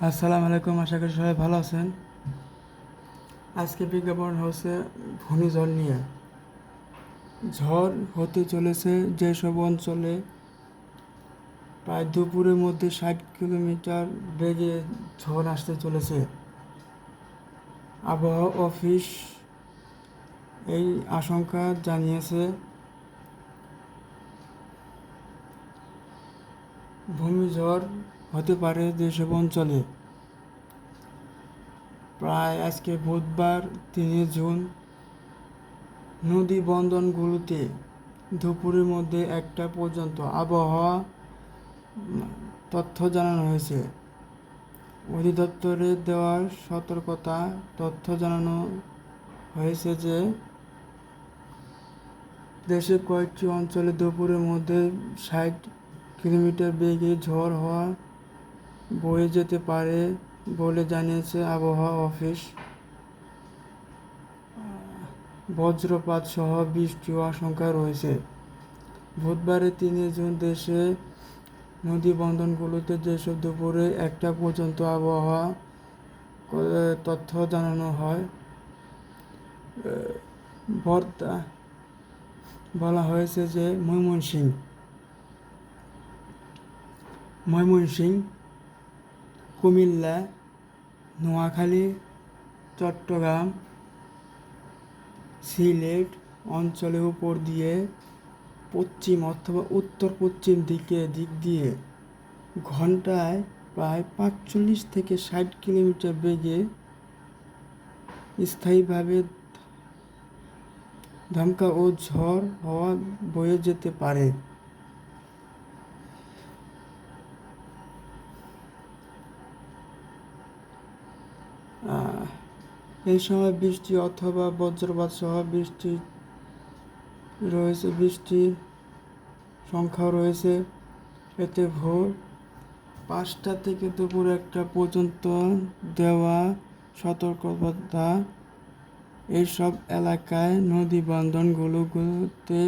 আসসালামু আলাইকুম, আশা করি সবাই ভালো আছেন। আজকে বিজ্ঞাপন হচ্ছে ঘূর্ণিঝড় নিয়ে। ঝড় হতে চলেছে যেসব অঞ্চলে প্রায় দুপুরের মধ্যে 60 কিলোমিটার বেগে ঝড় আসতে চলেছে। আবহাওয়া অফিস এই আশঙ্কা জানিয়েছে। ঘূর্ণিঝড় হতে পারে যেসব অঞ্চলে প্রায় আজকে বুধবার 3 জুন নদী বন্দরগুলোতে দুপুরের মধ্যে 1টা পর্যন্ত আবহাওয়া তথ্য জানানো হয়েছে। অধিদপ্তরের দেওয়া সতর্কতা তথ্য জানানো হয়েছে যে দেশের কয়েকটি অঞ্চলে দুপুরের মধ্যে 60 কিলোমিটার বেগে ঝড় হওয়া বয়ে যেতে পারে বলে জানিয়েছে আবহাওয়া অফিস। বজ্রপাত সহ বৃষ্টির আশঙ্কা রয়েছে। বুধবারে 3 জুন দেশে নদী বন্দরগুলোতে যেসব দুপুরে 1টা পর্যন্ত আবহাওয়া তথ্য জানানো হয়। বলা হয়েছে যে ময়মনসিংহ, কুমিল্লা, নোয়াখালী, চট্টগ্রাম, সিলেট অঞ্চলের উপর দিয়ে পশ্চিম অথবা উত্তর পশ্চিম দিক দিয়ে ঘন্টায় প্রায় 45 থেকে 60 কিলোমিটার বেগে স্থায়ীভাবে দমকা ও ঝড় হাওয়া বয়ে যেতে পারে। এই সময় বৃষ্টি অথবা বজ্রপাত সহ বৃষ্টির সংখ্যাও রয়েছে। এতে ভোর 5টা থেকে দুপুর 1টা পর্যন্ত দেওয়া সতর্কতা এইসব এলাকায় নদী বন্দরগুলোতে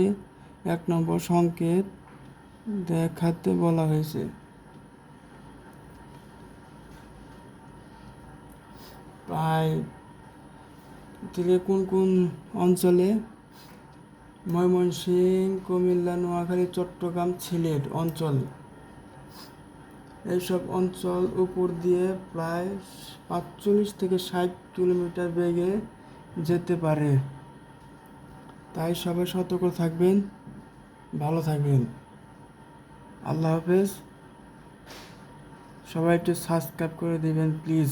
1 নম্বর সংকেত দেখাতে বলা হয়েছে। প্রায় কোন কোন অঞ্চলে? ময়মনসিংহ, কুমিল্লা, নোয়াখালী, চট্টগ্রাম, সিলেট অঞ্চল। এইসব অঞ্চল উপর দিয়ে প্রায় 45 থেকে 60 কিলোমিটার বেগে যেতে পারে। তাই সবাই সতর্ক থাকবেন, ভালো থাকবেন। আল্লাহ হাফেজ। সবাই একটু সাবস্ক্রাইব করে দিবেন প্লিজ।